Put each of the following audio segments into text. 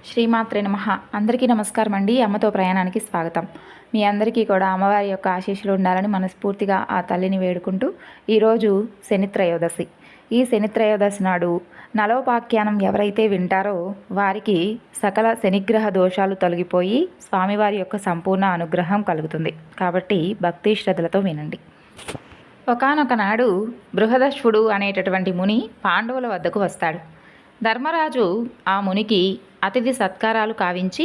శ్రీమాత్రే నమః. అందరికీ నమస్కారం అండి. అమ్మతో ప్రయాణానికి స్వాగతం. మీ అందరికీ కూడా అమ్మవారి యొక్క ఆశీస్సులు ఉండాలని మనస్ఫూర్తిగా ఆ తల్లిని వేడుకుంటూ ఈరోజు శనిత్రయోదశి. ఈ శనిత్రయోదశి నాడు నలోపాఖ్యానం ఎవరైతే వింటారో వారికి సకల శనిగ్రహ దోషాలు తొలగిపోయి స్వామివారి యొక్క సంపూర్ణ అనుగ్రహం కలుగుతుంది. కాబట్టి భక్తి శ్రద్ధలతో వినండి. ఒకానొక నాడు బృహదశ్వుడు అనేటటువంటి ముని పాండవుల వద్దకు వస్తాడు. ధర్మరాజు ఆ మునికి అతిథి సత్కారాలు కావించి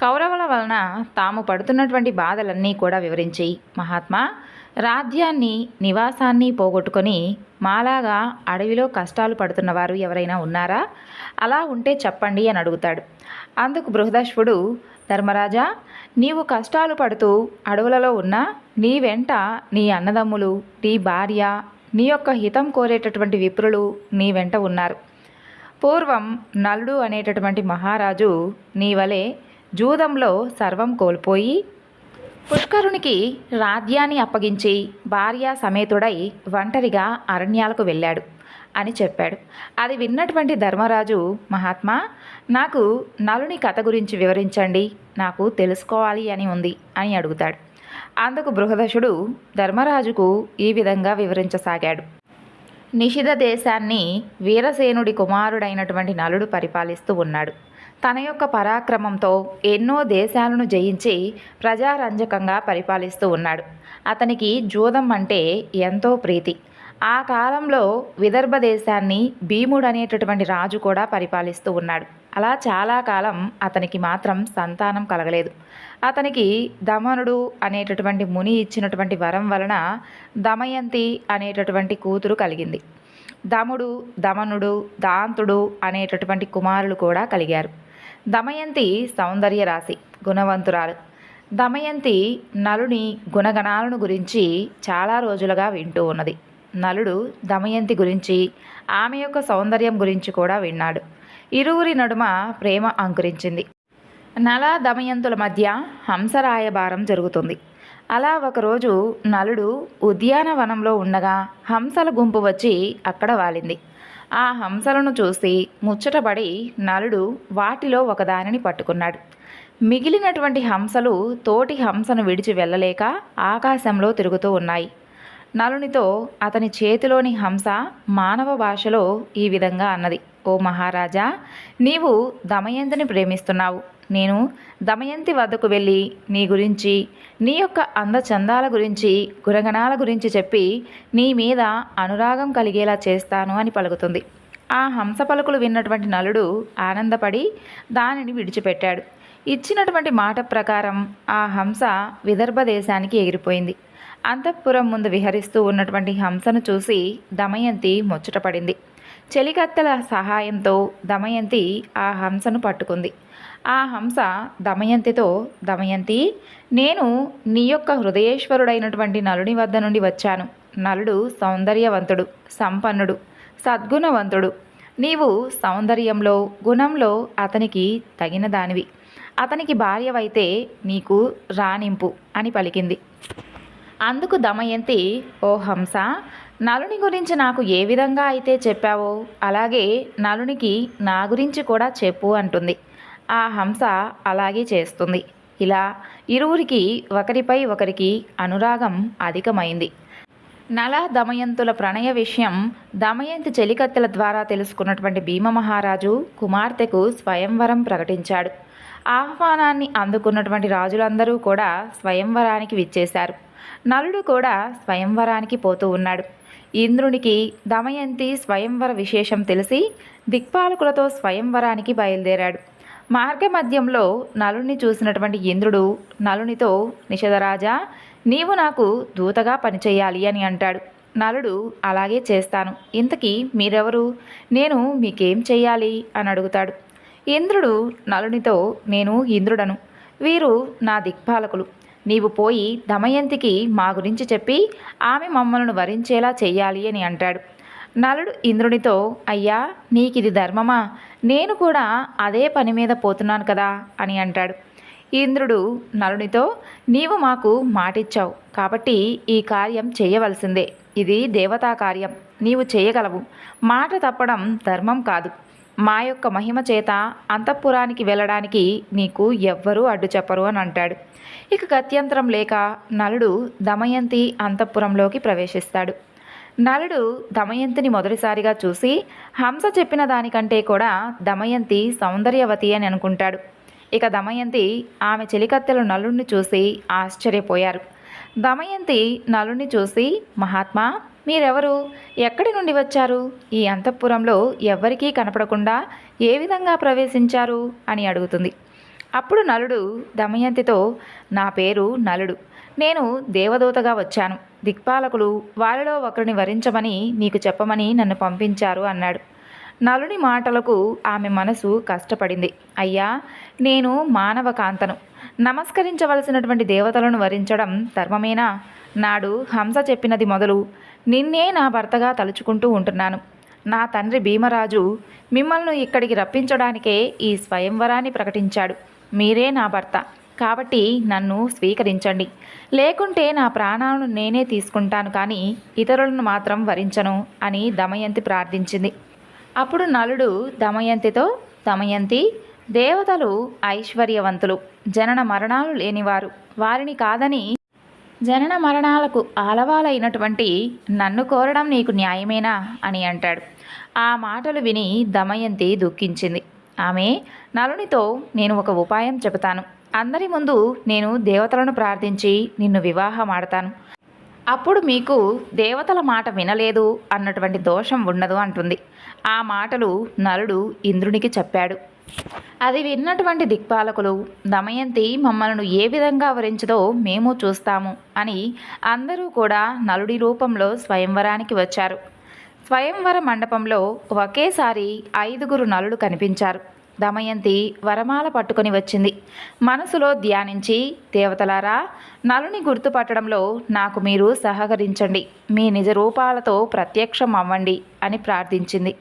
కౌరవుల వలన తాము పడుతున్నటువంటి బాధలన్నీ కూడా వివరించి, మహాత్మా, రాజ్యాన్ని నివాసాన్ని పోగొట్టుకొని మాలాగా అడవిలో కష్టాలు పడుతున్నవారు ఎవరైనా ఉన్నారా? అలా ఉంటే చెప్పండి అని అడుగుతాడు. అందుకు బృహదశ్వుడు, ధర్మరాజా, నీవు కష్టాలు పడుతూ అడవులలో ఉన్నా నీ వెంట నీ అన్నదమ్ములు, నీ భార్య, నీ యొక్క హితం కోరేటటువంటి విప్రులు నీ వెంట ఉన్నారు. పూర్వం నలుడు అనేటటువంటి మహారాజు నీ వలె జూదంలో సర్వం కోల్పోయి పుష్కరునికి రాజ్యాన్ని అప్పగించి భార్యా సమేతుడై ఒంటరిగా అరణ్యాలకు వెళ్ళాడు అని చెప్పాడు. అది విన్నటువంటి ధర్మరాజు, మహాత్మా, నాకు నలుని కథ గురించి వివరించండి, నాకు తెలుసుకోవాలి అని ఉంది అని అడుగుతాడు. అందుకు బృహదశుడు ధర్మరాజుకు ఈ విధంగా వివరించసాగాడు. నిషిధ దేశాన్ని వీరసేనుడి కుమారుడైనటువంటి నలుడు పరిపాలిస్తూ ఉన్నాడు. తన యొక్క పరాక్రమంతో ఎన్నో దేశాలను జయించి ప్రజారంజకంగా పరిపాలిస్తూ ఉన్నాడు. అతనికి జూదం అంటే ఎంతో ప్రీతి. ఆ కాలంలో విదర్భ దేశాన్ని భీముడు అనేటటువంటి రాజు కూడా పరిపాలిస్తూ ఉన్నాడు. అలా చాలా కాలం అతనికి మాత్రం సంతానం కలగలేదు. అతనికి దమనుడు అనేటటువంటి ముని ఇచ్చినటువంటి వరం వలన దమయంతి అనేటటువంటి కూతురు కలిగింది. దముడు, దమనుడు, దాంతుడు అనేటటువంటి కుమారులు కూడా కలిగారు. దమయంతి సౌందర్య రాశి, గుణవంతురాలు. దమయంతి నలుని గుణగణాలను గురించి చాలా రోజులుగా వింటూ ఉన్నది. నలుడు దమయంతి గురించి, ఆమె యొక్క సౌందర్యం గురించి కూడా విన్నాడు. ఇరువురి నడుమ ప్రేమ అంకురించింది. నల దమయంతుల మధ్య హంసరాయబారం జరుగుతుంది. అలా ఒకరోజు నలుడు ఉద్యానవనంలో ఉండగా హంసల గుంపు వచ్చి అక్కడ వాలింది. ఆ హంసలను చూసి ముచ్చటపడి నలుడు వాటిలో ఒకదానిని పట్టుకున్నాడు. మిగిలినటువంటి హంసలు తోటి హంసను విడిచి వెళ్ళలేక ఆకాశంలో తిరుగుతూ ఉన్నాయి. నలునితో అతని చేతిలోని హంస మానవ భాషలో ఈ విధంగా అన్నది, ఓ మహారాజా, నీవు దమయంతిని ప్రేమిస్తున్నావు. నేను దమయంతి వద్దకు వెళ్ళి నీ గురించి, నీ యొక్క అందచందాల గురించి, గుణగణాల గురించి చెప్పి నీ మీద అనురాగం కలిగేలా చేస్తాను అని పలుకుతుంది. ఆ హంస పలుకులు విన్నటువంటి నలుడు ఆనందపడి దానిని విడిచిపెట్టాడు. ఇచ్చినటువంటి మాట ప్రకారం ఆ హంస విదర్భ దేశానికి ఎగిరిపోయింది. అంతఃపురం ముందు విహరిస్తూ ఉన్నటువంటి హంసను చూసి దమయంతి ముచ్చటపడింది. చెలికత్తెల సహాయంతో దమయంతి ఆ హంసను పట్టుకుంది. ఆ హంస దమయంతితో, దమయంతి, నేను నీ యొక్క హృదయేశ్వరుడైనటువంటి నలుని వద్ద నుండి వచ్చాను. నలుడు సౌందర్యవంతుడు, సంపన్నుడు, సద్గుణవంతుడు. నీవు సౌందర్యంలో, గుణంలో అతనికి తగిన దానివి. అతనికి భార్యవైతే నీకు రాణింపు అని పలికింది. అందుకు దమయంతి, ఓ హంస, నలుని గురించి నాకు ఏ విధంగా అయితే చెప్పావో అలాగే నలునికి నా గురించి కూడా చెప్పు అంటుంది. ఆ హంస అలాగే చేస్తుంది. ఇలా ఇరువురికి ఒకరిపై ఒకరికి అనురాగం అధికమైంది. నల దమయంతుల ప్రణయ విషయం దమయంతి చెలికత్తెల ద్వారా తెలుసుకున్నటువంటి భీమమహారాజు కుమార్తెకు స్వయంవరం ప్రకటించాడు. ఆహ్వానాన్ని అందుకున్నటువంటి రాజులందరూ కూడా స్వయంవరానికి విచ్చేశారు. నలుడు కూడా స్వయంవరానికి పోతూ ఉన్నాడు. ఇంద్రునికి దమయంతి స్వయంవర విశేషం తెలిసి దిక్పాలకులతో స్వయంవరానికి బయలుదేరాడు. మార్గమధ్యంలో నలుని చూసినటువంటి ఇంద్రుడు నలునితో, నిషధరాజా, నీవు నాకు దూతగా పనిచేయాలి అని అంటాడు. నలుడు, అలాగే చేస్తాను. ఇంతకీ మీరెవరు? నేను మీకేం చెయ్యాలి అని అడుగుతాడు. ఇంద్రుడు నలునితో, నేను ఇంద్రుడను, వీరు నా దిక్పాలకులు. నీవు పోయి దమయంతికి మా గురించి చెప్పి ఆమె మమ్మల్ని వరించేలా చెయ్యాలి అని అంటాడు. నలుడు ఇంద్రునితో, అయ్యా, నీకిది ధర్మమా? నేను కూడా అదే పని మీద పోతున్నాను కదా అని అంటాడు. ఇంద్రుడు నలునితో, నీవు మాకు మాటిచ్చావు కాబట్టి ఈ కార్యం చేయవలసిందే. ఇది దేవతా కార్యం, నీవు చేయగలవు. మాట తప్పడం ధర్మం కాదు. మా యొక్క మహిమ చేత అంతఃపురానికి వెళ్ళడానికి నీకు ఎవ్వరూ అడ్డు చెప్పరు అని అంటాడు. ఇక గత్యంతరం లేక నలుడు దమయంతి అంతఃపురంలోకి ప్రవేశిస్తాడు. నలుడు దమయంతిని మొదటిసారిగా చూసి హంస చెప్పిన దానికంటే కూడా దమయంతి సౌందర్యవతి అని అనుకుంటాడు. ఇక దమయంతి ఆమె చెలికత్తెలు నలుడిని చూసి ఆశ్చర్యపోయారు. దమయంతి నలుడిని చూసి, మహాత్మా, మీరెవరు? ఎక్కడి నుండి వచ్చారు? ఈ అంతఃపురంలో ఎవ్వరికీ కనపడకుండా ఏ విధంగా ప్రవేశించారు అని అడుగుతుంది. అప్పుడు నలుడు దమయంతితో, నా పేరు నలుడు, నేను దేవదూతగా వచ్చాను. దిక్పాలకులు వారిలో ఒకరిని వరించమని నీకు చెప్పమని నన్ను పంపించారు అన్నాడు. నలుని మాటలకు ఆమె మనసు కష్టపడింది. అయ్యా, నేను మానవ కాంతను, నమస్కరించవలసినటువంటి దేవతలను వరించడం ధర్మమేనా? నాడు హంస చెప్పినది మొదలు నిన్నే నా భర్తగా తలుచుకుంటూ ఉంటున్నాను. నా తండ్రి భీమరాజు మిమ్మల్ని ఇక్కడికి రప్పించడానికే ఈ స్వయంవరాన్ని ప్రకటించాడు. మీరే నా భర్త కాబట్టి నన్ను స్వీకరించండి, లేకుంటే నా ప్రాణాలను నేనే తీసుకుంటాను, కానీ ఇతరులను మాత్రం వరించను అని దమయంతి ప్రార్థించింది. అప్పుడు నలుడు దమయంతితో, దమయంతి, దేవతలు ఐశ్వర్యవంతులు, జనన మరణాలు లేనివారు. వారిని కాదని జనన మరణాలకు ఆలవాలైనటువంటి నన్ను కోరడం నీకు న్యాయమేనా అని అంటాడు. ఆ మాటలు విని దమయంతి దుఃఖించింది. ఆమె నలునితో, నేను ఒక ఉపాయం చెబుతాను. అందరి ముందు నేను దేవతలను ప్రార్థించి నిన్ను వివాహం ఆడతాను. అప్పుడు మీకు దేవతల మాట వినలేదు అన్నటువంటి దోషం ఉండదు అంటుంది. ఆ మాటలు నలుడు ఇంద్రునికి చెప్పాడు. అది విన్నటువంటి దిక్పాలకులు, దమయంతి మమ్మల్ని ఏ విధంగా వరించదో మేము చూస్తాము అని అందరూ కూడా నలుడి రూపంలో స్వయంవరానికి వచ్చారు. స్వయంవర మండపంలో ఒకేసారి 5గురు నలుడు కనిపించారు. దమయంతి వరమాల పట్టుకొని వచ్చింది. మనసులో ధ్యానించి, దేవతలారా, నలుని గుర్తుపట్టడంలో నాకు మీరు సహకరించండి, మీ నిజ రూపాలతో ప్రత్యక్షం అవ్వండి అని ప్రార్థించింది.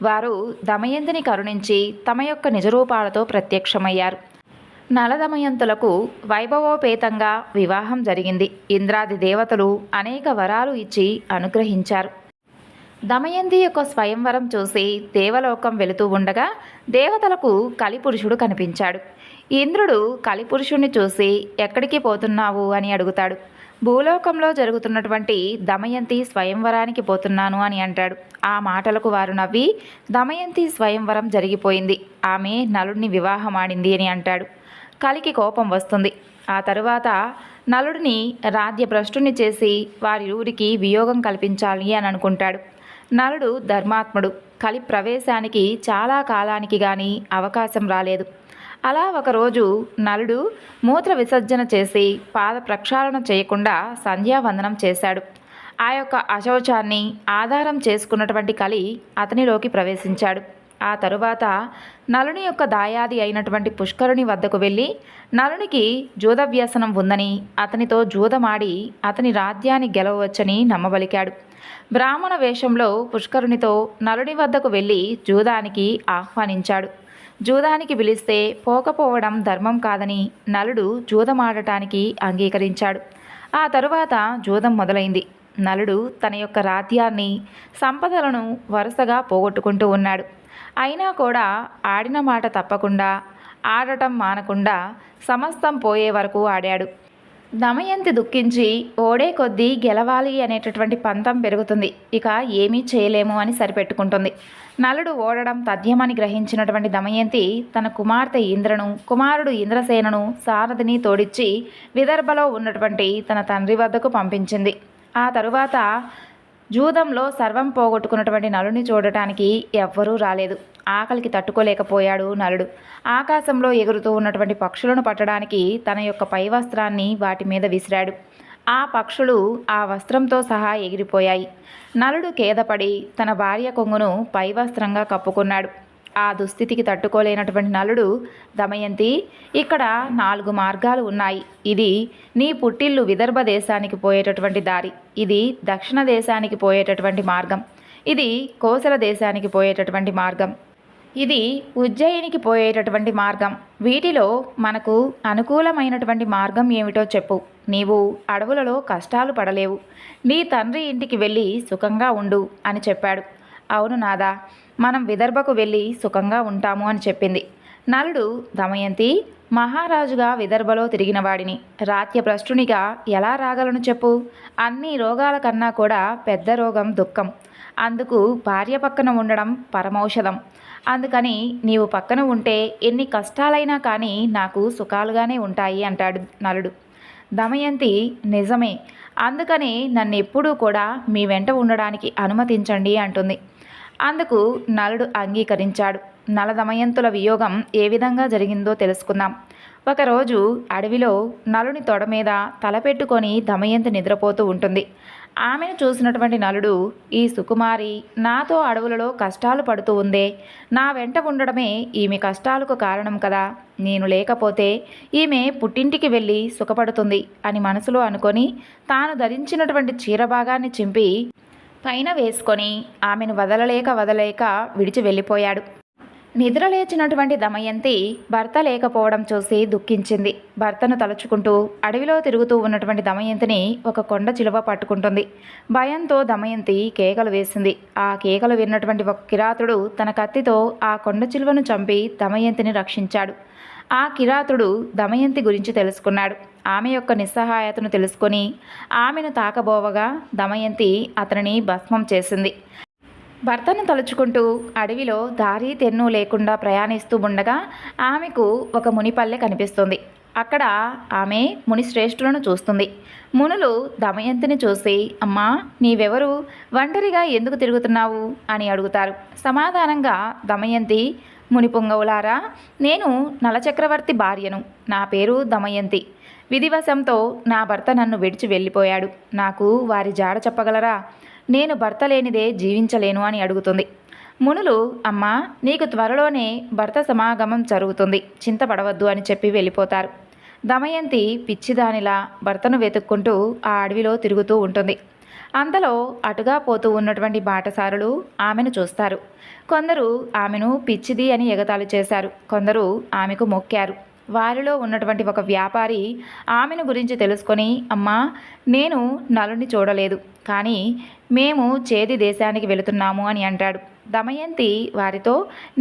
వారు దమయంతిని కరుణించి తమ యొక్క నిజరూపాలతో ప్రత్యక్షమయ్యారు. నలదమయంతులకు వైభవోపేతంగా వివాహం జరిగింది. ఇంద్రాది దేవతలు అనేక వరాలు ఇచ్చి అనుగ్రహించారు. దమయంతి యొక్క స్వయంవరం చూసి దేవలోకం వెళుతూ ఉండగా దేవతలకు కలిపురుషుడు కనిపించాడు. ఇంద్రుడు కలిపురుషుణ్ణి చూసి, ఎక్కడికి పోతున్నావు అని అడుగుతాడు. భూలోకంలో జరుగుతున్నటువంటి దమయంతి స్వయంవరానికి పోతున్నాను అని అంటాడు. ఆ మాటలకు వారు నవ్వి, దమయంతి స్వయంవరం జరిగిపోయింది, ఆమె నలుడిని వివాహమాడింది అని అంటాడు. కలికి కోపం వస్తుంది. ఆ తరువాత నలుడిని రాజ్యభ్రష్టుని చేసి వారిరువురికి వియోగం కల్పించాలి అని అనుకుంటాడు. నలుడు ధర్మాత్ముడు. కలి ప్రవేశానికి చాలా కాలానికి కానీ అవకాశం రాలేదు. అలా ఒకరోజు నలుడు మూత్ర విసర్జన చేసి పాద ప్రక్షాళన చేయకుండా సంధ్యావందనం చేశాడు. ఆ యొక్క అశౌచాన్ని ఆధారం చేసుకున్నటువంటి కలి అతనిలోకి ప్రవేశించాడు. ఆ తరువాత నలుని యొక్క దాయాది అయినటువంటి పుష్కరుని వద్దకు వెళ్ళి నలునికి జూదవ్యసనం ఉందని అతనితో జూదమాడి అతని రాజ్యాన్ని గెలవవచ్చని నమ్మబలికాడు. బ్రాహ్మణ వేషంలో పుష్కరునితో నలుని వద్దకు వెళ్ళి జూదానికి ఆహ్వానించాడు. జూదానికి పిలిస్తే పోకపోవడం ధర్మం కాదని నలుడు జూదమాడటానికి అంగీకరించాడు. ఆ తరువాత జూదం మొదలైంది. నలుడు తన యొక్క రాజ్యాన్ని, సంపదలను వరుసగా పోగొట్టుకుంటూ ఉన్నాడు. అయినా కూడా ఆడిన మాట తప్పకుండా, ఆడటం మానకుండా సమస్తం పోయే వరకు ఆడాడు. దమయంతి దుఃఖించి ఓడే కొద్దీ గెలవాలి అనేటటువంటి పంతం పెరుగుతుంది. ఇక ఏమీ చేయలేము అని సరిపెట్టుకుంటుంది. నలుడు ఓడడం తథ్యమని గ్రహించినటువంటి దమయంతి తన కుమార్తె ఇంద్రను, కుమారుడు ఇంద్రసేనను, సారథిని తోడిచ్చి విదర్భలో ఉన్నటువంటి తన తండ్రి వద్దకు పంపించింది. ఆ తరువాత జూదంలో సర్వం పోగొట్టుకున్నటువంటి నలుని చూడటానికి ఎవ్వరూ రాలేదు. ఆకలికి తట్టుకోలేకపోయాడు నలుడు. ఆకాశంలో ఎగురుతూ ఉన్నటువంటి పక్షులను పట్టడానికి తన యొక్క పై వస్త్రాన్ని వాటి మీద విసిరాడు. ఆ పక్షులు ఆ వస్త్రంతో సహా ఎగిరిపోయాయి. నలుడు ఖేదపడి తన భార్య కొంగును పై వస్త్రంగా కప్పుకున్నాడు. ఆ దుస్థితికి తట్టుకోలేనటువంటి నలుడు, దమయంతి, ఇక్కడ 4 మార్గాలు ఉన్నాయి. ఇది నీ పుట్టిల్లు విదర్భ దేశానికి పోయేటటువంటి దారి, ఇది దక్షిణ దేశానికి పోయేటటువంటి మార్గం, ఇది కోసల దేశానికి పోయేటటువంటి మార్గం, ఇది ఉజ్జయినికి పోయేటటువంటి మార్గం. వీటిలో మనకు అనుకూలమైనటువంటి మార్గం ఏమిటో చెప్పు. నీవు అడవులలో కష్టాలు పడలేవు. నీ తండ్రి ఇంటికి వెళ్ళి సుఖంగా ఉండు అని చెప్పాడు. అవును నాదా, మనం విదర్భకు వెళ్ళి సుఖంగా ఉంటాము అని చెప్పింది. నలుడు దమయంతి, మహారాజుగా విదర్భలో తిరిగినవాడిని రాజ్యభ్రష్టునిగా ఎలా రాగలను చెప్పు? అన్ని రోగాల కన్నా కూడా పెద్ద రోగం దుఃఖం. అందుకు భార్య పక్కన ఉండడం పరమౌషధం. అందుకని నీవు పక్కన ఉంటే ఎన్ని కష్టాలైనా కానీ నాకు సుఖాలుగానే ఉంటాయి అంటాడు నలుడు. దమయంతి, నిజమే, అందుకని నన్నెప్పుడూ కూడా మీ వెంట ఉండడానికి అనుమతించండి అంటుంది. అందుకు నలుడు అంగీకరించాడు. నల దమయంతుల వియోగం ఏ విధంగా జరిగిందో తెలుసుకుందాం. ఒకరోజు అడవిలో నలుని తొడ మీద తలపెట్టుకొని దమయంతి నిద్రపోతూ ఉంటుంది. ఆమెను చూసినటువంటి నలుడు, ఈ సుకుమారి నాతో అడవులలో కష్టాలు పడుతూ ఉందే, నా వెంట ఉండడమే ఈమె కష్టాలకు కారణం కదా, నేను లేకపోతే ఈమె పుట్టింటికి వెళ్ళి సుఖపడుతుంది అని మనసులో అనుకొని తాను ధరించినటువంటి చీరభాగాన్ని చింపి పైన వేసుకొని ఆమెను వదలలేక విడిచి వెళ్ళిపోయాడు. నిద్రలేచినటువంటి దమయంతి భర్త లేకపోవడం చూసి దుఃఖించింది. భర్తను తలుచుకుంటూ అడవిలో తిరుగుతూ ఉన్నటువంటి దమయంతిని ఒక కొండ చిలువ పట్టుకుంటుంది. భయంతో దమయంతి కేకలు వేసింది. ఆ కేకలు విన్నటువంటి ఒక కిరాతుడు తన కత్తితో ఆ కొండ చిలువను చంపి దమయంతిని రక్షించాడు. ఆ కిరాతుడు దమయంతి గురించి తెలుసుకున్నాడు. ఆమె యొక్క నిస్సహాయతను తెలుసుకొని ఆమెను తాకబోవగా దమయంతి అతనిని భస్మం చేసింది. భర్తను తలుచుకుంటూ అడవిలో దారి తెన్ను లేకుండా ప్రయాణిస్తూ ఉండగా ఆమెకు ఒక మునిపల్లె కనిపిస్తుంది. అక్కడ ఆమె మునిశ్రేష్ఠులను చూస్తుంది. మునులు దమయంతిని చూసి, అమ్మా, నీవెవరు, ఒంటరిగా ఎందుకు తిరుగుతున్నావు అని అడుగుతారు. సమాధానంగా దమయంతి, మునిపుంగవులారా, నేను నలచక్రవర్తి భార్యను, నా పేరు దమయంతి. విధివశంతో నా భర్త నన్ను విడిచి వెళ్ళిపోయాడు. నాకు వారి జాడ చెప్పగలరా? నేను భర్త లేనిదే జీవించలేను అని అడుగుతుంది. మునులు, అమ్మా, నీకు త్వరలోనే భర్త సమాగమం జరుగుతుంది, చింతపడవద్దు అని చెప్పి వెళ్ళిపోతారు. దమయంతి పిచ్చిదానిలా భర్తను వెతుక్కుంటూ ఆ అడవిలో తిరుగుతూ ఉంటుంది. అంతలో అటుగా పోతూ ఉన్నటువంటి బాటసారులు ఆమెను చూస్తారు. కొందరు ఆమెను పిచ్చిది అని ఎగతాళి చేశారు, కొందరు ఆమెకు మొక్కారు. వారిలో ఉన్నటువంటి ఒక వ్యాపారి ఆమెను గురించి తెలుసుకొని, అమ్మా, నేను నలుని చూడలేదు, కానీ మేము చేది దేశానికి వెళుతున్నాము అని అంటాడు. దమయంతి వారితో,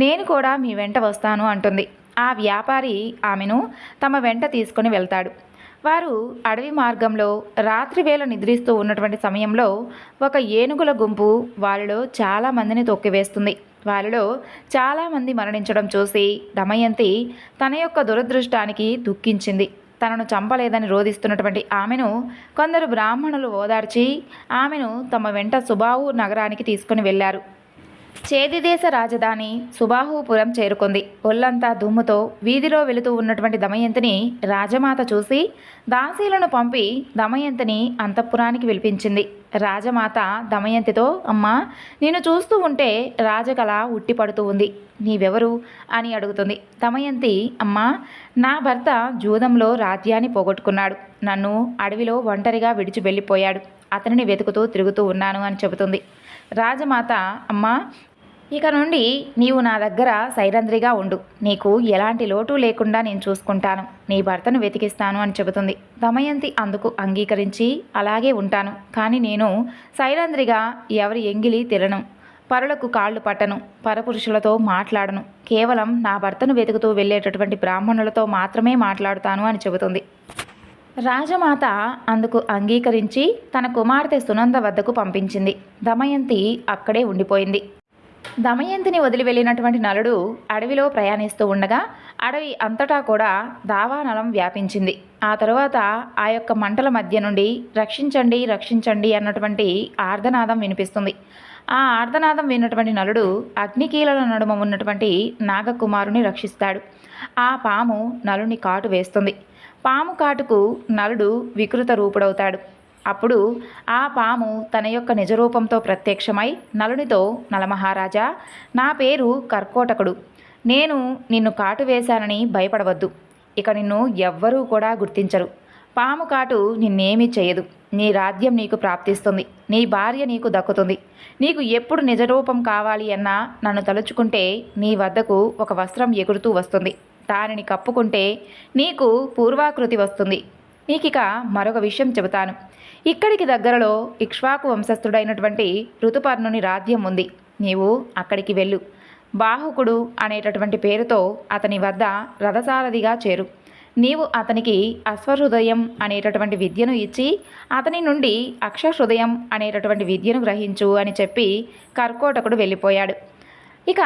నేను కూడా మీ వెంట వస్తాను అంటుంది. ఆ వ్యాపారి ఆమెను తమ వెంట తీసుకొని వెళ్తాడు. వారు అడవి మార్గంలో రాత్రివేళ నిద్రిస్తూ ఉన్నటువంటి సమయంలో ఒక ఏనుగుల గుంపు వారిలో చాలామందిని తొక్కివేస్తుంది. వారిలో చాలామంది మరణించడం చూసి దమయంతి తన యొక్క దురదృష్టానికి దుఃఖించింది. తనను చంపలేదని రోధిస్తున్నటువంటి ఆమెను కొందరు బ్రాహ్మణులు ఓదార్చి ఆమెను తమ వెంట సుబాహు నగరానికి తీసుకుని వెళ్ళారు. చేదిదేశ రాజధాని సుబాహుపురం చేరుకుంది. ఒళ్ళంతా దుమ్ముతో వీధిలో వెళుతూ ఉన్నటువంటి దమయంతిని రాజమాత చూసి దాసీలను పంపి దమయంతిని అంతఃపురానికి పిలిపించింది. రాజమాత దమయంతితో, అమ్మా, నేను చూస్తూ ఉంటే రాజకళ ఉట్టిపడుతూ ఉంది, నీవెవరు అని అడుగుతుంది. దమయంతి, అమ్మా, నా భర్త జూదంలో రాజ్యాన్ని పోగొట్టుకున్నాడు, నన్ను అడవిలో ఒంటరిగా విడిచి వెళ్ళిపోయాడు, అతనిని వెతుకుతూ తిరుగుతూ ఉన్నాను అని చెబుతుంది. రాజమాత, అమ్మా, ఇక నుండి నీవు నా దగ్గర సైరంధ్రిగా ఉండు, నీకు ఎలాంటి లోటు లేకుండా నేను చూసుకుంటాను, నీ భర్తను వెతికిస్తాను అని చెబుతుంది. దమయంతి అందుకు అంగీకరించి, అలాగే ఉంటాను, కానీ నేను సైరంధ్రిగా ఎవరి ఎంగిలి తినను, పరులకు కాళ్ళు పట్టను, పరపురుషులతో మాట్లాడను, కేవలం నా భర్తను వెతుకుతూ వెళ్ళేటటువంటి బ్రాహ్మణులతో మాత్రమే మాట్లాడుతాను అని చెబుతుంది. రాజమాత అందుకు అంగీకరించి తన కుమార్తె సునంద వద్దకు పంపించింది. దమయంతి అక్కడే ఉండిపోయింది. దమయంతిని వదిలి వెళ్ళినటువంటి నలుడు అడవిలో ప్రయాణిస్తూ ఉండగా అడవి అంతటా కూడా దావానలం వ్యాపించింది. ఆ తరువాత ఆ యొక్క మంటల మధ్య నుండి రక్షించండి, రక్షించండి అన్నటువంటి ఆర్ధనాదం వినిపిస్తుంది. ఆ ఆర్ధనాదం విన్నటువంటి నలుడు అగ్నికీలల నడుమ ఉన్నటువంటి నాగకుమారుని రక్షిస్తాడు. ఆ పాము నలుని కాటు వేస్తుంది. పాము కాటుకు నలుడు వికృత రూపుడవుతాడు. అప్పుడు ఆ పాము తన యొక్క నిజరూపంతో ప్రత్యక్షమై నలునితో, నలమహారాజా, నా పేరు కర్కోటకుడు, నేను నిన్ను కాటు వేశానని భయపడవద్దు, ఇక నిన్ను ఎవ్వరూ కూడా గుర్తించరు, పాము కాటు నిన్నేమీ చేయదు, నీ రాజ్యం నీకు ప్రాప్తిస్తుంది, నీ భార్య నీకు దక్కుతుంది, నీకు ఎప్పుడు నిజరూపం కావాలి అన్నా నన్ను తలుచుకుంటే నీ వద్దకు ఒక వస్త్రం ఎగురుతూ వస్తుంది, దానిని కప్పుకుంటే నీకు పూర్వాకృతి వస్తుంది. నీకిక మరొక విషయం చెబుతాను. ఇక్కడికి దగ్గరలో ఇక్ష్వాకు వంశస్థుడైనటువంటి ఋతుపర్ణుని రాజ్యం ఉంది. నీవు అక్కడికి వెళ్ళు. బాహుకుడు అనేటటువంటి పేరుతో అతని వద్ద రథసారథిగా చేరు. నీవు అతనికి అశ్వహృదయం అనేటటువంటి విద్యను ఇచ్చి అతని నుండి అక్షహృదయం అనేటటువంటి విద్యను గ్రహించు అని చెప్పి కర్కోటకుడు వెళ్ళిపోయాడు. ఇక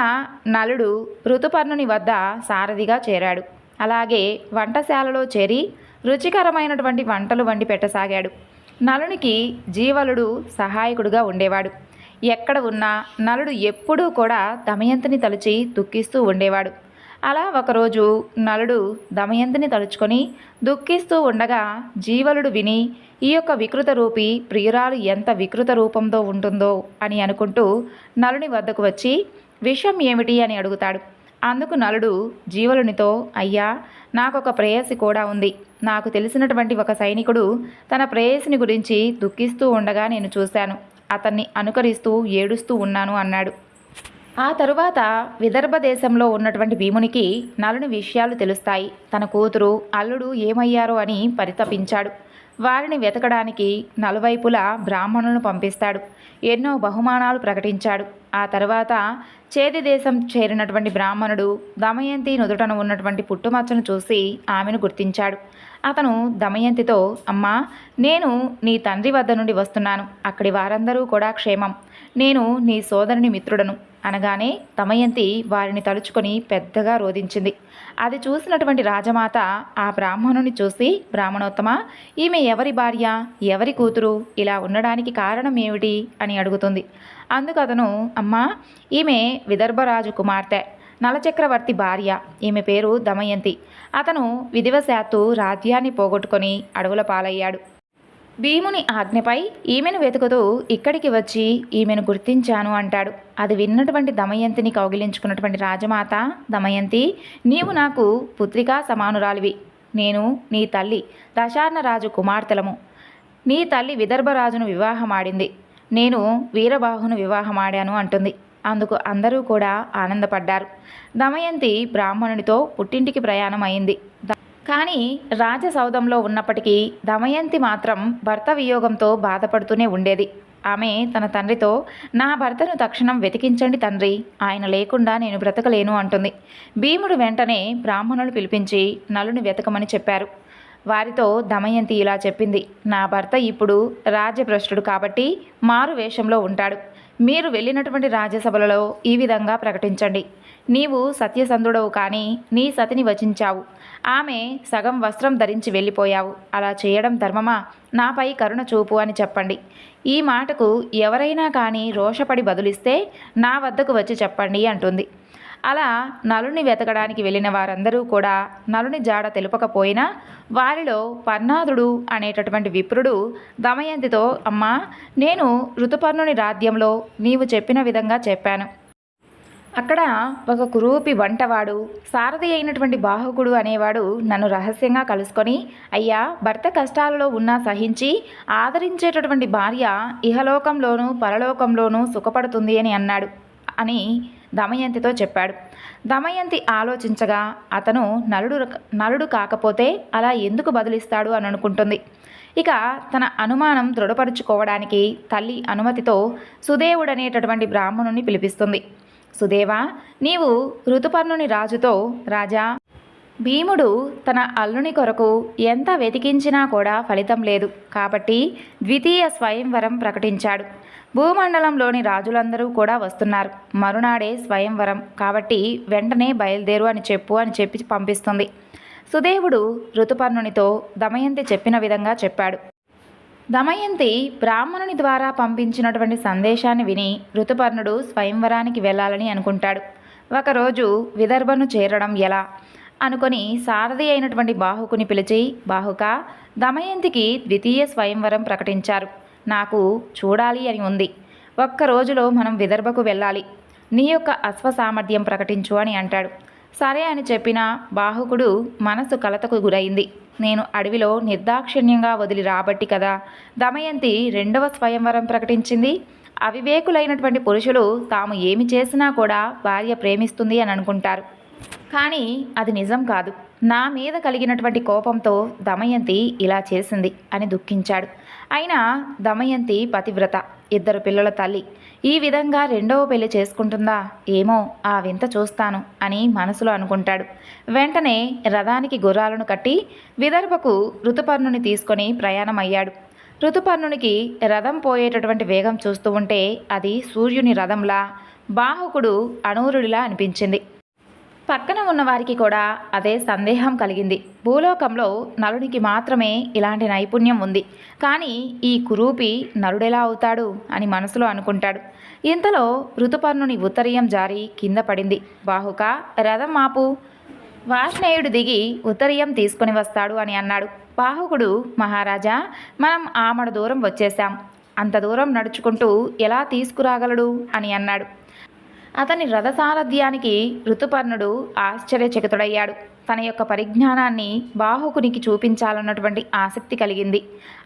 నలుడు ఋతుపర్ణుని వద్ద సారథిగా చేరాడు. అలాగే వంటశాలలో చేరి రుచికరమైనటువంటి వంటలు వండి పెట్టసాగాడు. నలునికి జీవలుడు సహాయకుడుగా ఉండేవాడు. ఎక్కడ ఉన్నా నలుడు ఎప్పుడూ కూడా దమయంతిని తలుచి దుఃఖిస్తూ ఉండేవాడు. అలా ఒకరోజు నలుడు దమయంతిని తలుచుకొని దుఃఖిస్తూ ఉండగా జీవలుడు విని ఈ యొక్క వికృత రూపి ప్రియురాలు ఎంత వికృత రూపంతో ఉంటుందో అని అనుకుంటూ నలుని వద్దకు వచ్చి విషయం ఏమిటి అని అడుగుతాడు. అందుకు నలుడు జీవలునితో, అయ్యా, నాకొక ప్రేయసి కూడా ఉంది. నాకు తెలిసినటువంటి ఒక సైనికుడు తన ప్రేయసిని గురించి దుఃఖిస్తూ ఉండగా నేను చూశాను. అతన్ని అనుకరిస్తూ ఏడుస్తూ ఉన్నాను అన్నాడు. ఆ తరువాత విదర్భ దేశంలో ఉన్నటువంటి భీమునికి నలుని విషయాలు తెలుస్తాయి. తన కూతురు అల్లుడు ఏమయ్యారో అని పరితపించాడు. వారిని వెతకడానికి నలువైపులా బ్రాహ్మణులను పంపిస్తాడు. ఎన్నో బహుమానాలు ప్రకటించాడు. ఆ తర్వాత చేది దేశం చేరినటువంటి బ్రాహ్మణుడు దమయంతి నుదుటను ఉన్నటువంటి పుట్టుమచ్చను చూసి ఆమెను గుర్తించాడు. అతను దమయంతితో, అమ్మా, నేను నీ తండ్రి వద్ద నుండి వస్తున్నాను. అక్కడి వారందరూ కూడా క్షేమం. నేను నీ సోదరుని మిత్రుడను అనగానే దమయంతి వారిని తలుచుకొని పెద్దగా రోదించింది. అది చూసినటువంటి రాజమాత ఆ బ్రాహ్మణుని చూసి, బ్రాహ్మణోత్తమ, ఈమె ఎవరి భార్య, ఎవరి కూతురు, ఇలా ఉండడానికి కారణం ఏమిటి అని అడుగుతుంది. అందుకు అతను, అమ్మా, ఈమె విదర్భరాజు కుమార్తె, నలచక్రవర్తి భార్య. ఈమె పేరు దమయంతి. అతను విధివశాత్తు రాజ్యాన్ని పోగొట్టుకొని అడవుల పాలయ్యాడు. భీముని ఆజ్ఞపై ఈమెను వెతుకుతూ ఇక్కడికి వచ్చి ఈమెను గుర్తించాను అంటాడు. అది విన్నటువంటి దమయంతిని కౌగిలించుకున్నటువంటి రాజమాత, దమయంతి, నీవు నాకు పుత్రికా సమానురాలివి. నేను నీ తల్లి దశార్ణరాజు కుమార్తెలము. నీ తల్లి విదర్భరాజును వివాహమాడింది. నేను వీరబాహును వివాహమాడాను అంటుంది. అందుకు అందరూ కూడా ఆనందపడ్డారు. దమయంతి బ్రాహ్మణునితో పుట్టింటికి ప్రయాణం అయింది. కానీ రాజసౌధంలో ఉన్నప్పటికీ దమయంతి మాత్రం భర్త వియోగంతో బాధపడుతూనే ఉండేది. ఆమె తన తండ్రితో, నా భర్తను తక్షణం వెతికించండి తండ్రి, ఆయన లేకుండా నేను బ్రతకలేను అంటుంది. భీముడు వెంటనే బ్రాహ్మణులు పిలిపించి నలుని వెతకమని చెప్పారు. వారితో దమయంతి ఇలా చెప్పింది, నా భర్త ఇప్పుడు రాజ్యభ్రష్టుడు కాబట్టి మారు వేషంలో ఉంటాడు. మీరు వెళ్ళినటువంటి రాజ్యసభలలో ఈ విధంగా ప్రకటించండి, నీవు సత్యసంధుడవు కానీ నీ సతిని వచించావు. ఆమె సగం వస్త్రం ధరించి వెళ్ళిపోయావు. అలా చేయడం ధర్మమా? నాపై కరుణ చూపు అని చెప్పండి. ఈ మాటకు ఎవరైనా కానీ రోషపడి బదులిస్తే నా వద్దకు వచ్చి చెప్పండి అంటుంది. అలా నలుని వెతకడానికి వెళ్ళిన వారందరూ కూడా నలుని జాడ తెలుపకపోయినా వారిలో పర్ణాదుడు అనేటటువంటి విప్రుడు దమయంతితో, అమ్మా, నేను ఋతుపర్ణుని రాజ్యంలో నీవు చెప్పిన విధంగా చెప్పాను. అక్కడ ఒక కురూపి వంటవాడు సారథి అయినటువంటి బాహుకుడు అనేవాడు నన్ను రహస్యంగా కలుసుకొని, అయ్యా, భర్త కష్టాలలో ఉన్నా సహించి ఆదరించేటటువంటి భార్య ఇహలోకంలోనూ పరలోకంలోనూ సుఖపడుతుంది అని అన్నాడు అని దమయంతితో చెప్పాడు. దమయంతి ఆలోచించగా అతను నలుడు కాకపోతే అలా ఎందుకు బదులిస్తాడు అని అనుకుంటుంది. ఇక తన అనుమానం దృఢపరుచుకోవడానికి తల్లి అనుమతితో సుదేవుడనేటటువంటి బ్రాహ్మణుని పిలిపిస్తుంది. సుదేవా, నీవు ఋతుపర్ణుని రాజుతో, రాజా, భీముడు తన అల్లుని కొరకు ఎంత వెతికించినా కూడా ఫలితం లేదు కాబట్టి ద్వితీయ స్వయంవరం ప్రకటించాడు. భూమండలంలోని రాజులందరూ కూడా వస్తున్నారు. మరునాడే స్వయంవరం కాబట్టి వెంటనే బయలుదేరు అని చెప్పి పంపిస్తుంది. సుదేవుడు ఋతుపర్ణునితో దమయంతి చెప్పిన విధంగా చెప్పాడు. దమయంతి బ్రాహ్మణుని ద్వారా పంపించినటువంటి సందేశాన్ని విని ఋతుపర్ణుడు స్వయంవరానికి వెళ్ళాలని అనుకుంటాడు. ఒకరోజు విదర్భను చేరడం ఎలా అనుకొని సారథి అయినటువంటి బాహుకుని పిలిచి, బాహుక, దమయంతికి ద్వితీయ స్వయంవరం ప్రకటించారు. నాకు చూడాలి అని ఉంది. ఒక్క రోజులో మనం విదర్భకు వెళ్ళాలి. నీ యొక్క అశ్వసామర్థ్యం ప్రకటించు అని అంటాడు. సరే అని చెప్పిన బాహుకుడు మనసు కలతకు గురైంది. నేను అడవిలో నిర్దాక్షిణ్యంగా వదిలి రాబట్టి కదా దమయంతి రెండవ స్వయంవరం ప్రకటించింది. అవివేకులైనటువంటి పురుషులు తాము ఏమి చేసినా కూడా భార్య ప్రేమిస్తుంది అని అనుకుంటారు. కానీ అది నిజం కాదు. నా మీద కలిగినటువంటి కోపంతో దమయంతి ఇలా చేసింది అని దుఃఖించాడు. అయినా దమయంతి పతివ్రత. 2 పిల్లల తల్లి ఈ విధంగా రెండవ పెళ్లి చేసుకుంటుందా ఏమో ఆ వింత చూస్తాను అని మనసులో అనుకుంటాడు. వెంటనే రథానికి గుర్రాలను కట్టి విదర్భకు ఋతుపర్ణుని తీసుకొని ప్రయాణమయ్యాడు. ఋతుపర్ణునికి రథం పోయేటటువంటి వేగం చూస్తూ ఉంటే అది సూర్యుని రథంలా, బాహుకుడు అనూరుడిలా అనిపించింది. పక్కన ఉన్నవారికి కూడా అదే సందేహం కలిగింది. భూలోకంలో నలునికి మాత్రమే ఇలాంటి నైపుణ్యం ఉంది, కానీ ఈ కురూపి నలుడెలా అవుతాడు అని మనసులో అనుకుంటాడు. ఇంతలో ఋతుపర్ణుని ఉత్తరీయం జారి కింద పడింది. బాహుక, రథం ఆపు, వార్ష్ణేయుడు దిగి ఉత్తరీయం తీసుకుని వస్తాడు అని అన్నాడు. బాహుకుడు, మహారాజా, మనం ఆమడ దూరం వచ్చేశాం, అంత దూరం నడుచుకుంటూ ఎలా తీసుకురాగలడు అని అన్నాడు. అతని రథసారథ్యానికి ఋతుపర్ణుడు ఆశ్చర్యచకితుడయ్యాడు. తన యొక్క పరిజ్ఞానాన్ని బాహుకునికి చూపించాలన్నటువంటి ఆసక్తి కలిగింది.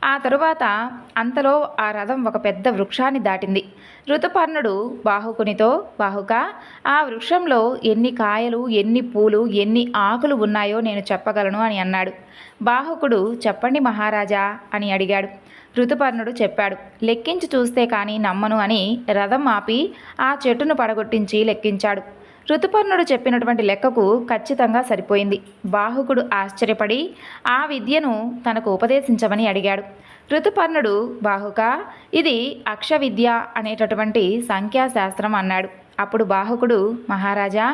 ఆ తరువాత అంతలో ఆ రథం ఒక పెద్ద వృక్షాన్ని దాటింది. ఋతుపర్ణుడు బాహుకునితో, బాహుక, ఆ వృక్షంలో ఎన్ని కాయలు, ఎన్ని పూలు, ఎన్ని ఆకులు ఉన్నాయో నేను చెప్పగలను అని అన్నాడు. బాహుకుడు, చెప్పండి మహారాజా అని అడిగాడు. ఋతుపర్ణుడు చెప్పాడు. లెక్కించి చూస్తే కానీ నమ్మను అని రథం ఆపి ఆ చెట్టును పడగొట్టించి లెక్కించాడు. ఋతుపర్ణుడు చెప్పినటువంటి లెక్కకు ఖచ్చితంగా సరిపోయింది. బాహుకుడు ఆశ్చర్యపడి ఆ విద్యను తనకు ఉపదేశించమని అడిగాడు. ఋతుపర్ణుడు, బాహుక, ఇది అక్షవిద్య అనేటటువంటి సంఖ్యాశాస్త్రం అన్నాడు. అప్పుడు బాహుకుడు, మహారాజా,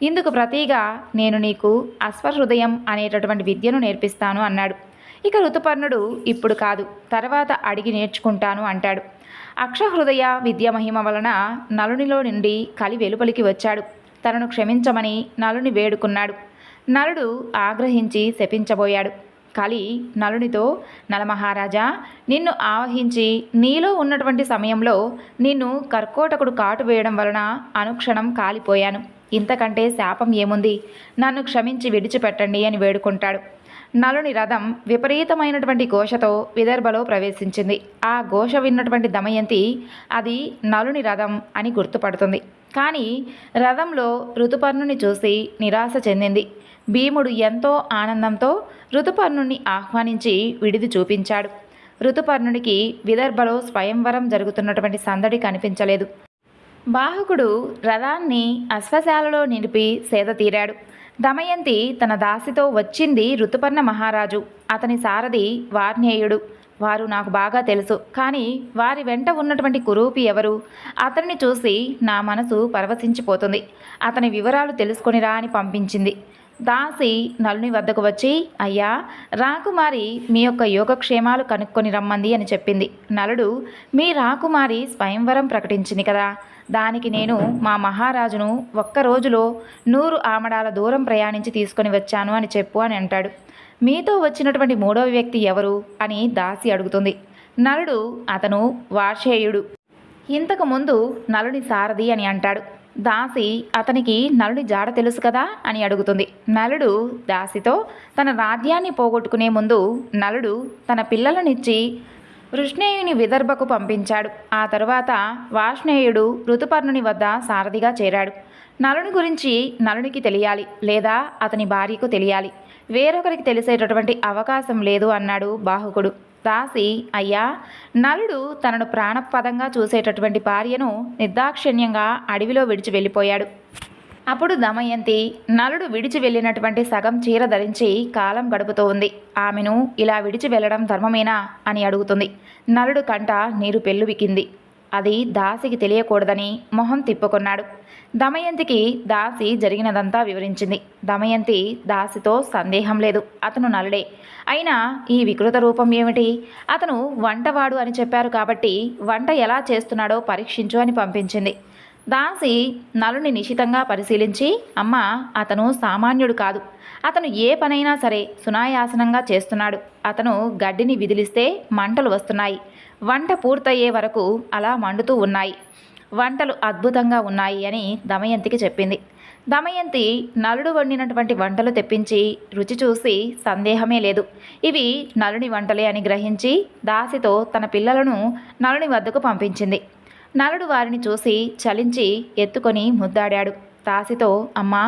ఇందుకు ప్రతిగా నేను నీకు అశ్వహృదయం అనేటటువంటి విద్యను నేర్పిస్తాను అన్నాడు. ఇక ఋతుపర్ణుడు, ఇప్పుడు కాదు, తర్వాత అడిగి నేర్చుకుంటాను అంటాడు. అక్షహృదయ విద్య మహిమ వలన నలునిలో నుండి కలి వెలుపలికి వచ్చాడు. తనను క్షమించమని నలుని వేడుకున్నాడు. నలుడు ఆగ్రహించి శపించబోయాడు. కలి నలునితో, నలమహారాజా, నిన్ను ఆవహించి నీలో ఉన్నటువంటి సమయంలో నిన్ను కర్కోటకుడు కాటు వేయడం వలన అనుక్షణం కాలిపోయాను. ఇంతకంటే శాపం ఏముంది? నన్ను క్షమించి విడిచిపెట్టండి అని వేడుకుంటాడు. నలుని రథం విపరీతమైనటువంటి ఘోషతో విదర్భలో ప్రవేశించింది. ఆ ఘోష విన్నటువంటి దమయంతి అది నలుని రథం అని గుర్తుపడుతుంది. కానీ రథంలో ఋతుపర్ణుని చూసి నిరాశ చెందింది. భీముడు ఎంతో ఆనందంతో ఋతుపర్ణుని ఆహ్వానించి విడిది చూపించాడు. ఋతుపర్ణునికి విదర్భలో స్వయంవరం జరుగుతున్నటువంటి సందడి కనిపించలేదు. బాహుకుడు రథాన్ని అశ్వశాలలో నిలిపి సేద తీరాడు. దమయంతి తన దాసితో వచ్చింది ఋతుపర్ణ మహారాజు, అతని సారథి వార్ష్ణేయుడు. వారు నాకు బాగా తెలుసు, కానీ వారి వెంట ఉన్నటువంటి కురూపి ఎవరు? అతన్ని చూసి నా మనసు పరవశించిపోతుంది. అతని వివరాలు తెలుసుకొనిరా అని పంపించింది. దాసి నలుని వద్దకు వచ్చి, అయ్యా, రాకుమారి మీ యొక్క యోగక్షేమాలు కనుక్కొని రమ్మంది అని చెప్పింది. నలుడు, మీ రాకుమారి స్వయంవరం ప్రకటించింది కదా, దానికి నేను మా మహారాజును ఒక్క రోజులో 100 ఆమడాల దూరం ప్రయాణించి తీసుకొని వచ్చాను అని చెప్పు అని అంటాడు. మీతో వచ్చినటువంటి 3వ వ్యక్తి ఎవరు అని దాసి అడుగుతుంది. నలుడు, అతను వార్ష్ణేయుడు, ఇంతకు ముందు నలుని సారథి అని అంటాడు. దాసి, అతనికి నలుని జాడ తెలుసు కదా అని అడుగుతుంది. నలుడు దాసితో తన రాజ్యాన్ని పోగొట్టుకునే ముందు నలుడు తన పిల్లలనిచ్చి వృష్ణేయుని విదర్భకు పంపించాడు. ఆ తరువాత వార్ష్ణేయుడు ఋతుపర్ణుని వద్ద సారథిగా చేరాడు. నలుని గురించి నలునికి తెలియాలి, లేదా అతని భార్యకు తెలియాలి. వేరొకరికి తెలిసేటటువంటి అవకాశం లేదు అన్నాడు బాహుకుడు. దాసి, అయ్యా, నలుడు తనను ప్రాణపదంగా చూసేటటువంటి భార్యను నిర్దాక్షిణ్యంగా అడవిలో విడిచి వెళ్ళిపోయాడు. అప్పుడు దమయంతి నలుడు విడిచి వెళ్ళినటువంటి సగం చీర ధరించి కాలం గడుపుతూ ఉంది. ఆమెను ఇలా విడిచి వెళ్ళడం ధర్మమేనా అని అడుగుతుంది. నలుడు కంట నీరు పెళ్ళువికింది. అది దాసికి తెలియకూడదని మొహం తిప్పుకున్నాడు. దమయంతికి దాసి జరిగినదంతా వివరించింది. దమయంతి దాసితో, సందేహం లేదు, అతను నలుడే. అయినా ఈ వికృత రూపం ఏమిటి? అతను వంటవాడు అని చెప్పారు కాబట్టి వంట ఎలా చేస్తున్నాడో పరీక్షించు అని పంపించింది. దాసి నలుని నిశితంగా పరిశీలించి, అమ్మ, అతను సామాన్యుడు కాదు. అతను ఏ పనైనా సరే సునాయాసనంగా చేస్తున్నాడు. అతను గడ్డిని విదిలిస్తే మంటలు వస్తున్నాయి. వంట పూర్తయ్యే వరకు అలా మండుతూ ఉన్నాయి. వంటలు అద్భుతంగా ఉన్నాయి అని దమయంతికి చెప్పింది. దమయంతి నలుడు వండినటువంటి వంటలు తెప్పించి రుచి చూసి సందేహమే లేదు, ఇవి నలుని వంటలే అని గ్రహించి దాసితో తన పిల్లలను నలుని వద్దకు పంపించింది. నలుడు వారిని చూసి చలించి ఎత్తుకొని ముద్దాడాడు. తాసితో, అమ్మా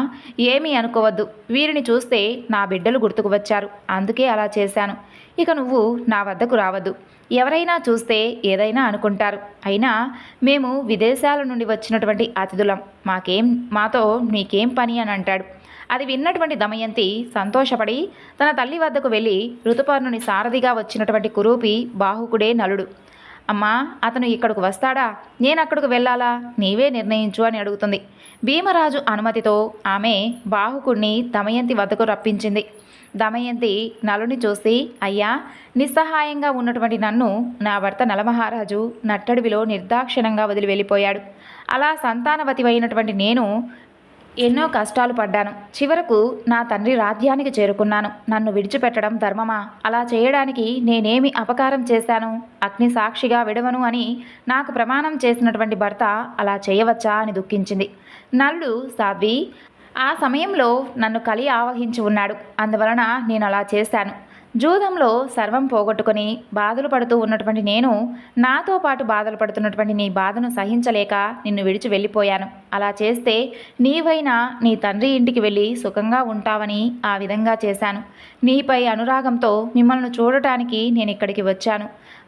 ఏమీ అనుకోవద్దు, వీరిని చూస్తే నా బిడ్డలు గుర్తుకు వచ్చారు, అందుకే అలా చేశాను. ఇక నువ్వు నా వద్దకు రావద్దు. ఎవరైనా చూస్తే ఏదైనా అనుకుంటారు. అయినా మేము విదేశాల నుండి వచ్చినటువంటి అతిథులం, మాతో నీకేం పని అని అంటాడు. అది విన్నటువంటి దమయంతి సంతోషపడి తన తల్లి వద్దకు వెళ్ళి ఋతుపర్ణుని సారథిగా వచ్చినటువంటి కురూపి బాహుకుడే నలుడు. అమ్మా అతను ఇక్కడకు వస్తాడా, నేను అక్కడికి వెళ్ళాలా, నీవే నిర్ణయించు అని అడుగుతుంది. భీమరాజు అనుమతితో ఆమె బాహుకుడిని దమయంతి వద్దకు రప్పించింది. దమయంతి నలుని చూసి, అయ్యా, నిస్సహాయంగా ఉన్నటువంటి నన్ను నా భర్త నలమహారాజు నట్టడివిలో నిర్దాక్షిణంగా వదిలి వెళ్ళిపోయాడు. అలా సంతానవతి అయినటువంటి నేను ఎన్నో కష్టాలు పడ్డాను. చివరకు నా తండ్రి రాజ్యానికి చేరుకున్నాను. నన్ను విడిచిపెట్టడం ధర్మమా? అలా చేయడానికి నేనేమి అపకారం చేశాను? అగ్ని సాక్షిగా విడవను అని నాకు ప్రమాణం చేసినటువంటి భర్త అలా చేయవచ్చా అని దుఃఖించింది. నలుడు, సాధ్వి, ఆ సమయంలో నన్ను కలి ఆవహించి ఉన్నాడు, అందువలన నేను అలా చేశాను. జూదంలో సర్వం పోగొట్టుకొని బాధలు పడుతూ ఉన్నటువంటి నేను నాతో పాటు బాధలు పడుతున్నటువంటి నీ బాధను సహించలేక నిన్ను విడిచి వెళ్ళిపోయాను. అలా చేస్తే నీవైనా నీ తండ్రి ఇంటికి వెళ్ళి సుఖంగా ఉంటావని ఆ విధంగా చేశాను. నీపై అనురాగంతో మిమ్మల్ని చూడటానికి నేను ఇక్కడికి వచ్చాను.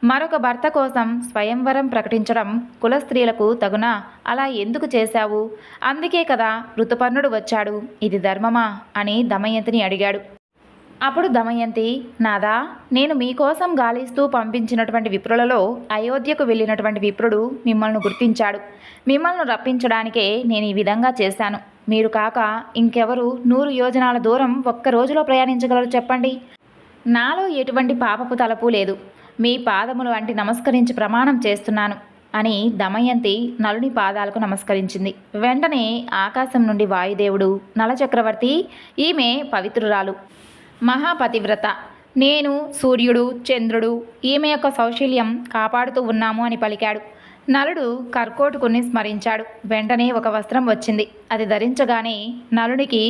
మరొక భర్త కోసం స్వయంవరం ప్రకటించడం కులస్త్రీలకు తగునా? అలా ఎందుకు చేశావు? అందుకే కదా ఋతుపర్ణుడు వచ్చాడు. ఇది ధర్మమా అని దమయంతిని అడిగాడు. అప్పుడు దమయంతి, నాదా, నేను మీకోసం గాలిస్తూ పంపించినటువంటి విప్రులలో అయోధ్యకు వెళ్ళినటువంటి విప్రుడు మిమ్మల్ని గుర్తించాడు. మిమ్మల్ని రప్పించడానికే నేను ఈ విధంగా చేశాను. మీరు కాక ఇంకెవరు 100 యోజనాల దూరం ఒక్క రోజులో ప్రయాణించగలరు చెప్పండి? నాలో ఎటువంటి పాపపు తలపు లేదు. మీ పాదములు అంటి నమస్కరించి ప్రమాణం చేస్తున్నాను అని దమయంతి నలుని పాదాలకు నమస్కరించింది. వెంటనే ఆకాశం నుండి వాయుదేవుడు, నలచక్రవర్తి, ఈమె పవిత్రురాలు, మహాపతివ్రత, నేను సూర్యుడు చంద్రుడు ఈమె యొక్క సౌశల్యం కాపాడుతూ ఉన్నాము అని పలికాడు. నలుడు కర్కోటకుని స్మరించాడు. వెంటనే ఒక వస్త్రం వచ్చింది. అది ధరించగానే నలునికి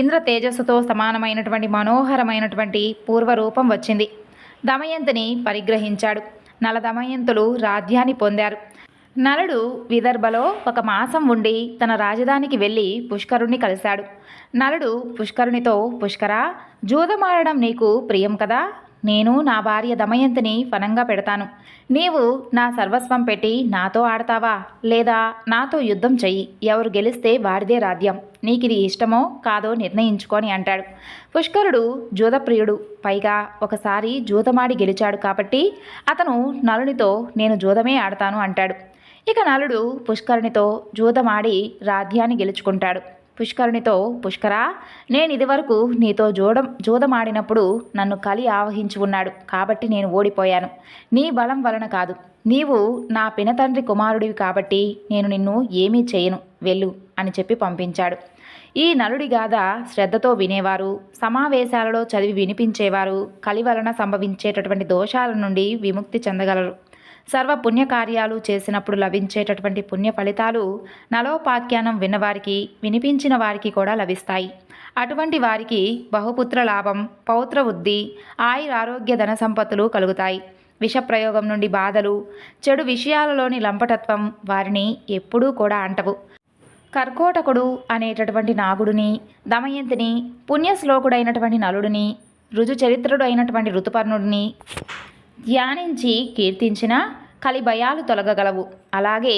ఇంద్ర తేజస్సుతో సమానమైనటువంటి మనోహరమైనటువంటి పూర్వరూపం వచ్చింది. దమయంతిని పరిగ్రహించాడు. నల దమయంతులు రాజ్యాన్ని పొందారు. నలుడు విదర్భలో 1 మాసం ఉండి తన రాజధానికి వెళ్ళి పుష్కరుణ్ణి కలిశాడు. నలుడు పుష్కరునితో, పుష్కరా, జూదమాడడం నీకు ప్రియం కదా? నేను నా భార్య దమయంతిని ఫనంగా పెడతాను. నీవు నా సర్వస్వం పెట్టి నాతో ఆడతావా, లేదా నాతో యుద్ధం చెయ్యి. ఎవరు గెలిస్తే వాడిదే రాజ్యం. నీకిది ఇష్టమో కాదో నిర్ణయించుకొని అంటాడు. పుష్కరుడు జూదప్రియుడు, పైగా ఒకసారి జూదమాడి గెలిచాడు కాబట్టి అతను నలునితో నేను జూదమే ఆడతాను అంటాడు. ఇక నలుడు పుష్కరునితో జూదమాడి రాజ్యాన్ని గెలుచుకుంటాడు. పుష్కరునితో, పుష్కరా, నేను ఇదివరకు నీతో జూదమాడినప్పుడు నన్ను కలి ఆవహించి ఉన్నాడు కాబట్టి నేను ఓడిపోయాను. నీ బలం వలన కాదు. నీవు నా పినతండ్రి కుమారుడివి కాబట్టి నేను నిన్ను ఏమీ చేయను, వెళ్ళు అని చెప్పి పంపించాడు. ఈ నలుడి గాథ శ్రద్ధతో వినేవారు, సమావేశాలలో చదివి వినిపించేవారు కలి వలన సంభవించేటటువంటి దోషాల నుండి విముక్తి చెందగలరు. సర్వ పుణ్యకార్యాలు చేసినప్పుడు లభించేటటువంటి పుణ్య ఫలితాలు నలోపాఖ్యానం విన్నవారికి, వినిపించిన వారికి కూడా లభిస్తాయి. అటువంటి వారికి బహుపుత్ర లాభం, పౌత్ర వృద్ధి, ఆయురారోగ్య ధన సంపత్తులు కలుగుతాయి. విషప్రయోగం నుండి బాధలు, చెడు విషయాలలోని లంపటత్వం వారిని ఎప్పుడూ కూడా అంటవు. కర్కోటకుడు అనేటటువంటి నాగుడిని, దమయంతిని, పుణ్యశ్లోకుడైనటువంటి నలుడిని, రుజుచరిత్రుడు అయినటువంటి ఋతుపర్ణుడిని ధ్యానించి కీర్తించిన కలి భయాలు తొలగగలవు, అలాగే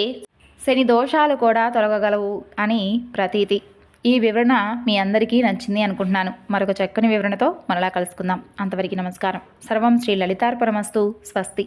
శని దోషాలు కూడా తొలగగలవు అని ప్రతీతి. ఈ వివరణ మీ అందరికీ నచ్చింది అనుకుంటున్నాను. మరొక చక్కని వివరణతో మరలా కలుసుకుందాం. అంతవరకు నమస్కారం. సర్వం శ్రీ లలితార్పణమస్తు. స్వస్తి.